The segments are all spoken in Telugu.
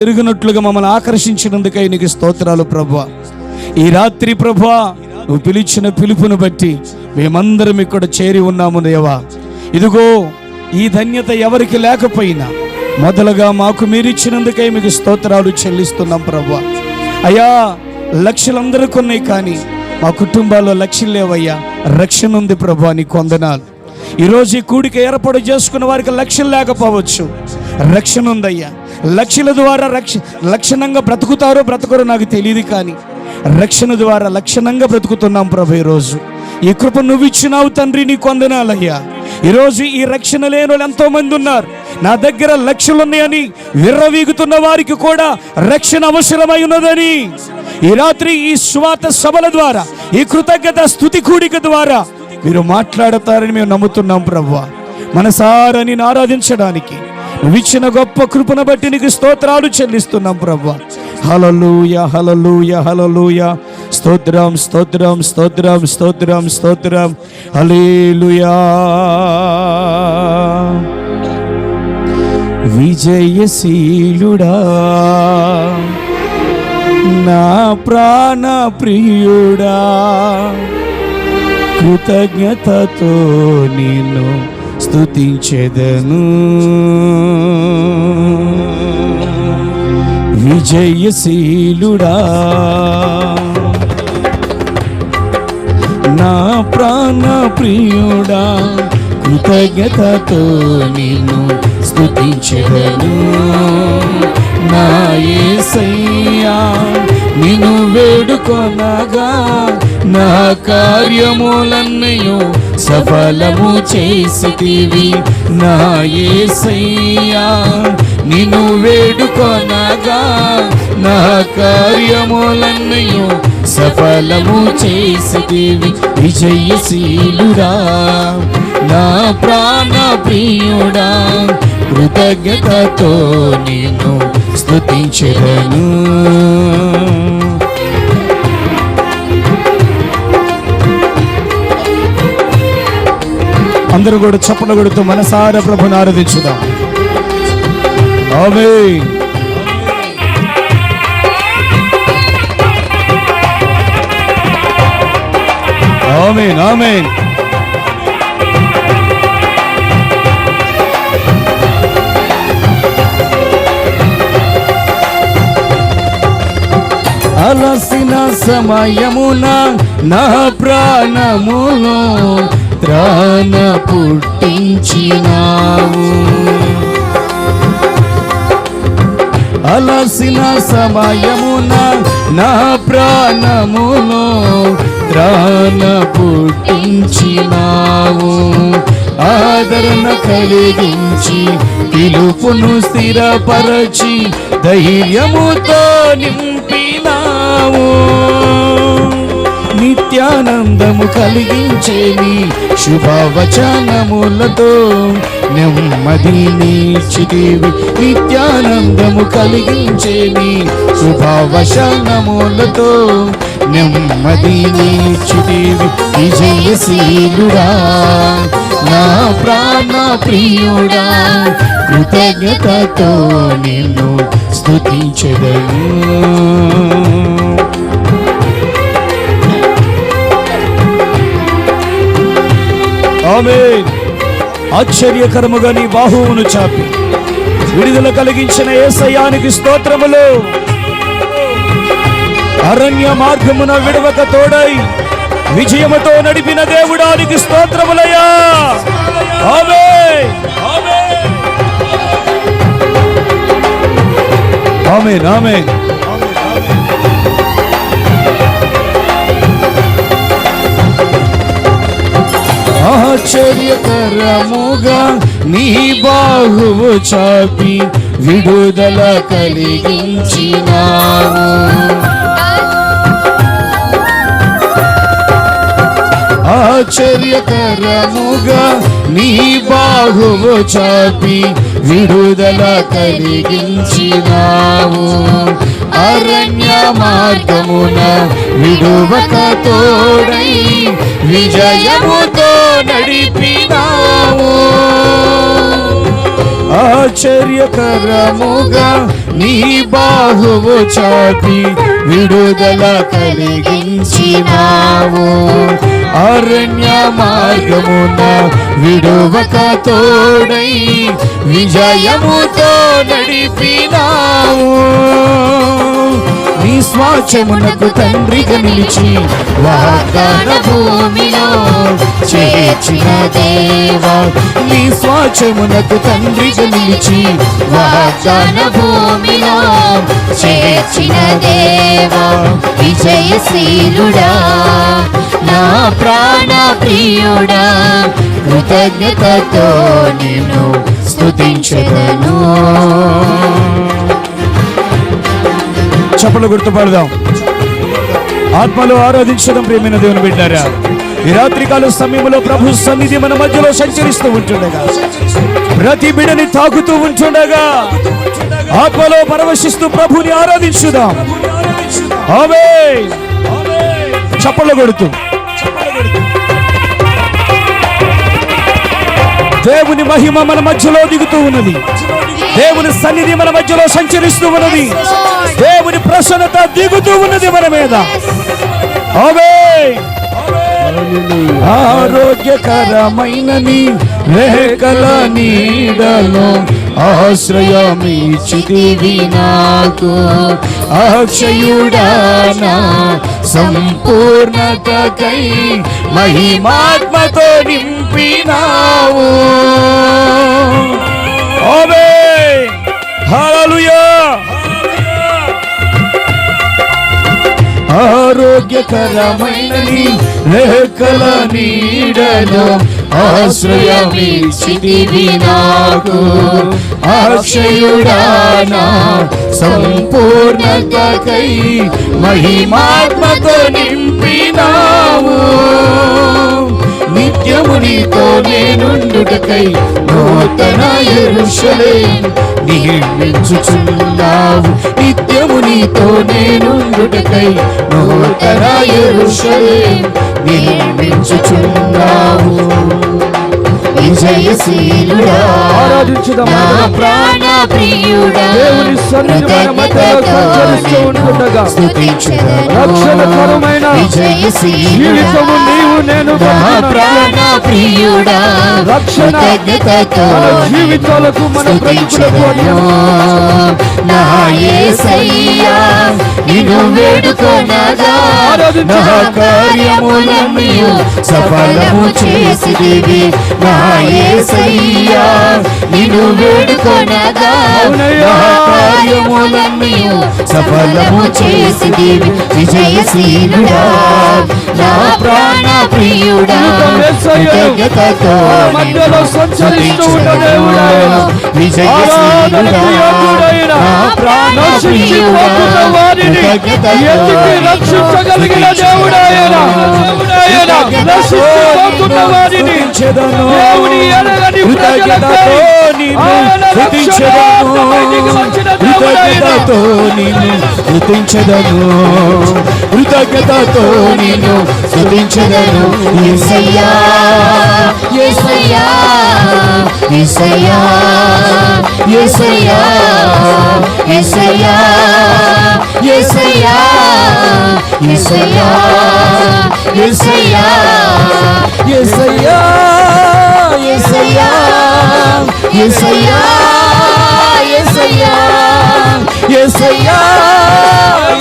తిరిగినట్లుగా మమ్మల్ని ఆకర్షించినందుకై నీకు స్తోత్రాలు ప్రభువా. ఈ రాత్రి ప్రభువా, నువ్వు పిలిచిన పిలుపును బట్టి మేమందరం ఇక్కడ చేరి ఉన్నాము దేవా. ఇదిగో ఈ ధన్యత ఎవరికి లేకపోయినా మొదలుగా మాకు మీరిచ్చినందుకై మీకు స్తోత్రాలు చెల్లిస్తున్నాం ప్రభువా. అయ్యా, లక్షలందరికీ ఉన్నాయి కానీ మా కుటుంబాల్లో లక్ష్యం లేవయ్యా. రక్షణ ఉంది ప్రభువా, నీకు వందనాలు. ఈరోజు ఈ కూడిక ఏర్పాటు చేసుకున్న వారికి లక్ష్యం లేకపోవచ్చు, రక్షణ ఉందయ్యా. లక్ష్యాల ద్వారా లక్షణంగా బ్రతుకుతారో బ్రతకరో నాకు తెలియదు, కానీ రక్షణ ద్వారా లక్షణంగా బ్రతుకుతున్నాం ప్రభు. ఈరోజు ఈ కృప నువ్వు ఇచ్చినావు తండ్రి, నీకు వందనాలయ్యా. ఈరోజు ఈ రక్షణ లేని వాళ్ళు ఎంతో మంది ఉన్నారు. నా దగ్గర లక్షలు ఉన్నాయని విర్రవీగుతున్న వారికి కూడా రక్షణ అవసరమై ఉన్నదని ఈ రాత్రి ఈ స్వాత సభల ద్వారా, ఈ కృతజ్ఞత స్తుతి కూడిక ద్వారా మీరు మాట్లాడతారని మేము నమ్ముతున్నాం ప్రభువా. మనసారా నిన్ను ఆరాధించడానికి నువ్వు ఇచ్చిన గొప్ప కృపను బట్టి నీకు స్తోత్రాలు చెల్లిస్తున్నాం ప్రభువా. హల్లెలూయా, హల్లెలూయా, హల్లెలూయా. స్తోత్రం, స్తోత్రం, స్తోత్రం, స్తోత్రం, స్తోత్రం. హల్లెలూయా. విజయశీలుడా నా ప్రాణ ప్రియుడా, కృతజ్ఞతతో నిన్ను స్తుతించెదను. విజయశీలుడా నా ప్రాణ ప్రియుడా, కృతజ్ఞతతో నిన్ను స్తుతించెదను. నా యేసయ్యా నిన్ను వేడుకొనగా నా కార్యములన్నయు సఫలము చేసితివి. నా యేసయ్యా నిన్ను వేడుకొనగా నా కార్యములన్నయు సఫలము చేసితివి. విజయశీలుడా నా ప్రాణ ప్రియుడా, కృతజ్ఞతతో నిన్ను స్తుతించెదను. అందరూ కూడా చప్పట్లు కొడుతూ మనసారా ప్రభుని ఆరాధించుదాం. ఆమేన్. ఆమేన్, ఆమేన్. అలసిన సమయమున నా ప్రాణములో త్రాణ పుట్టించినావు. అలసిన సమయమున నా ప్రాణములో త్రాణ పుట్టించినావు. ఆదరణ కలిగించి పిలుపును స్థిరపరచి ధైర్యముతో నింపినావు. నిత్యానందము కలిగించే నీ శుభవచనములతో నెమ్మదినిచ్చితివి. నిత్యానందము కలిగించే నీ శుభవచనములతో నెమ్మదినిచ్చితివి. విజయశీలుడా నా ప్రాణ ప్రియుడా, కృతజ్ఞతతో నిన్ను స్తుతించెదను. ఆమేన్. ఆశ్చర్యకరముగా నీ బాహువును చాపి విడుదల కలిగించిన యేసయ్యానికి స్తోత్రములు. అరణ్య మార్గమున విడవక తోడై విజయముతో నడిపిన దేవుడానికి స్తోత్రములయ్యా. ఆమేన్, ఆమేన్, ఆమేన్. ఆశ్చర్యకరముగా నీ బాహువు చాపి విడుదల కలిగించినావు. ఆశ్చర్యకరముగా నీ బాహువు చాపి విడుదల కలిగించినావు. అరణ్య మార్గమున విడువక తోడై విజయముతో నడిపినావు. ఆశ్చర్యకరముగా నీ బాహువు చాపి విడుదల కలిగించినావు. అరణ్య మార్గమున విడువక తోడై విజయముతో నడిపినావు. నీ స్వాచ్ఛమునకు తండ్రిగా నిలిచి వాగ్దాన భూమిలో చేర్చిన దేవా. నీ స్వాచ్ఛమునకు తండ్రిగా నిలిచి వాగ్దాన భూమిలో చేర్చిన దేవా. విజయశీలుడా నా ప్రాణ ప్రియుడా, కృతజ్ఞతతో నిన్ను స్తుతించెదను. చప్పలు గుర్తుపడదాం, ఆత్మలో ఆరాధించడం. ప్రియమైన దేవుని బిడ్డారా, ఈ రాత్రికాల సమయంలో ప్రభు సన్నిధి మన మధ్యలో సంచరిస్తూ ఉంటుండగా, ప్రతి బిడ్డని తాకుతూ ఉంటుండగా ఆత్మలో పరవశిస్తూ ప్రభుని ఆరాధించుదాం. ఆమేన్. చప్పలు కొడుతూ దేవుని మహిమ మన మధ్యలో దిగుతూ ఉన్నది. దేవుని సన్నిధి మన మధ్యలో సంచరిస్తూ ఉన్నది. దేవుని ప్రసన్నత దిగుతూ ఉన్నది మన మీద. ఆమేన్. ఆరోగ్యకరమైన నీ రేఖల నీడలో ఆశ్రయమిచ్చితివి నాకు. అక్షయుడానా సంపూర్ణతకై మహిమాత్మతో నింపినావు. ఆమేన్. హల్లెలూయా. ఆరోగ్యకరమైన నీ రేఖల నీడలో ఆశ్రయమిచ్చితివి నాకు. అక్షయుడానా సంపూర్ణతకై మహిమాత్మతో నింపినావు. నిత్యము నీతో నేనుండుటకై నూతన యెరూషలేము నిర్మించుచున్నావు. నిత్యము నీతో నేనుండుటకై నూతన యెరూషలేము నిర్మించుచున్నావు. విజయశీలుడా నా ప్రాణ ప్రియుడా, దేవుని సన్నిధి మన మధ్యలో సంచరిస్తూ ఉంటుండగా రక్షణకరమైన జీవితము నీవు నేను నా ప్రాణ ప్రియుడా, రక్షణ మన జీవితాలకు మన బ్రతుకులకు నా యేసయ్యా నిన్ను వేడుకొనగా నా కార్యములను సఫలము చేసిదివి. నా యేసయ్యా నిన్ను వేడుకొనగా నా కార్యములను సఫలము చేసిదివి. విజయశీలుడా నా ప్రాణ ప్రియుడా, కృతజ్ఞతతో మధ్యలో సంచరిస్తూ ఉన్న దేవుడా, విజయశీలుడా నా ప్రాణ ప్రియుడా, కృతజ్ఞతతో రక్షించగలిగిన దేవుడా, రక్షించబోతున్న వారిని దేవుని ఎడలని ప్రజలకై ఆయన కృతజ్ఞతతో నిన్ను స్తుతించెదను. కృతజ్ఞతతో నిన్ను స్తుతించెదను. యేసయ్యా యేసయ్యా యేసయ్యా యేసయ్యా యేసయ్యా యేసయ్యా యేసయ్యా యేసయ్యా యేసయ్యా యేసయ్యా యేసయ్యా యేసయ్యా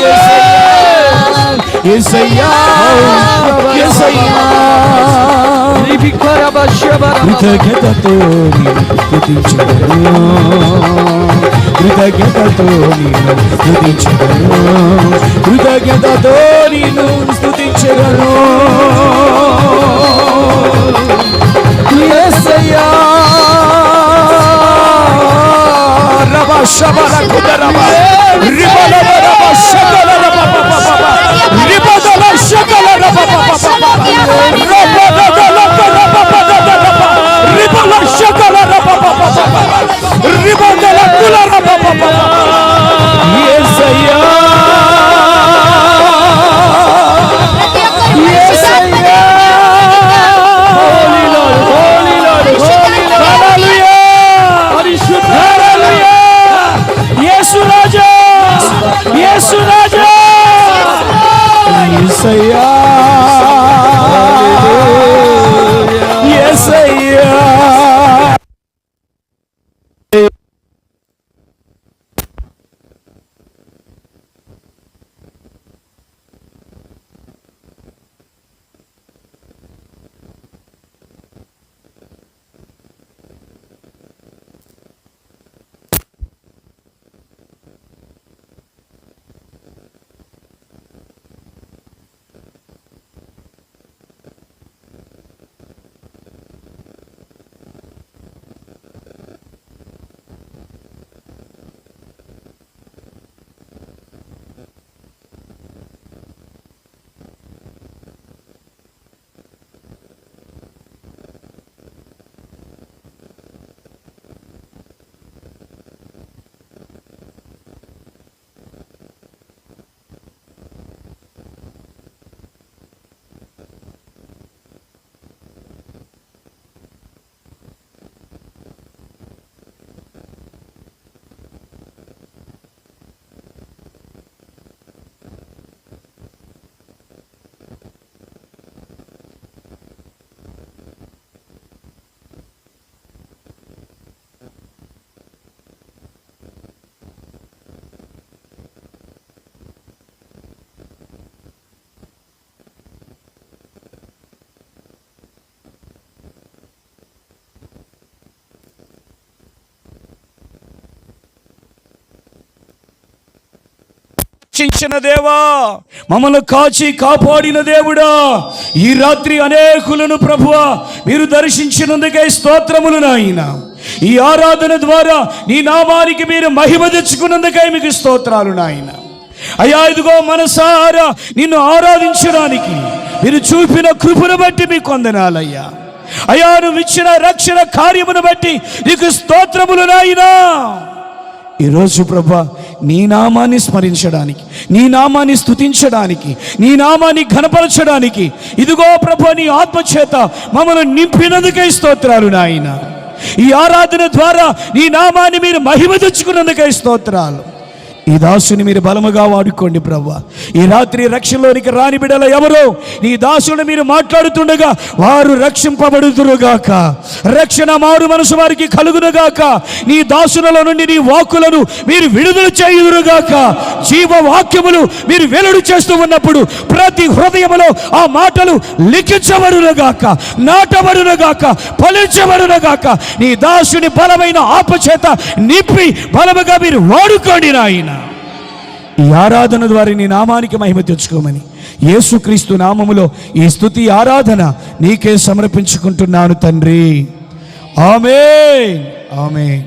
యేసయ్యా యేసయ్యా యేసయ్యా కృతజ్ఞతతో నిన్ను స్తుతించెదను. కృతజ్ఞతతో నిన్ను స్తుతించెదను. కృతజ్ఞతతో నిన్ను స్తుతించెదను. యేసయ్యా రబ శబర కుదరబ రిబల రబ శబర రబ రిబల శబర రబ పరిశుద్ధ యేసయ్యా యేసయ్యా రక్షించిన దేవా, మమ్మల్ని కాచి కాపాడిన దేవుడా, ఈ రాత్రి అనేకులను ప్రభువా మీరు దర్శించినందుకే స్తోత్రములు నాయన. ఈ ఆరాధన ద్వారా నీ నామానికి మీరు మహిమ తెచ్చుకున్నందుకే మీకు స్తోత్రాలు నాయన. అయ్యా ఇదిగో మనసారా నిన్ను ఆరాధించడానికి మీరు చూపిన కృపను బట్టి మీకు వందనాలయ్యా. అయ్యా నువ్వు ఇచ్చిన రక్షణ కార్యమును బట్టి నీకు స్తోత్రములు నాయనా. ఈరోజు ప్రభా నీ నామాన్ని స్మరించడానికి, నీ నామాన్ని స్తుతించడానికి, నీ నామాన్ని ఘనపరచడానికి ఇదిగో ప్రభా నీ ఆత్మచేత మమ్మల్ని నింపినందుకే స్తోత్రాలు నాయన. ఈ ఆరాధన ద్వారా నీ నామాన్ని మీరు మహిమ తెచ్చుకున్నందుకే స్తోత్రాలు. ఈ దాసుని మీరు బలముగా వాడుకోండి ప్రభా. ఈ రాత్రి రక్షణలోనికి రాని బిడ్డల ఎవరో నీ దాసుని మీరు మాట్లాడుతుండగా వారు రక్షింపబడుదురుగాక, రక్షణ మారు మనసు వారికి కలుగునుగాక. నీ దాసులలో నుండి నీ వాక్కులను మీరు విడుదల చేయుదురుగాక. జీవవాక్యములు మీరు వెలుడు చేస్తూ ఉన్నప్పుడు ప్రతి హృదయములో ఆ మాటలు లిఖించబడునుగాక, నాటబడునుగాక, ఫలించబడునుగాక. నీ దాసుని బలమైన ఆపచేత నింపి బలముగా మీరు వాడుకోండి నాయన. ఈ ఆరాధన ద్వారా నీ నామానికి మహిమ తెచ్చుకోమని యేసుక్రీస్తు నామములో ఈ స్తుతి ఆరాధన నీకే సమర్పించుకుంటున్నాను తండ్రి. ఆమేన్ ఆమేన్.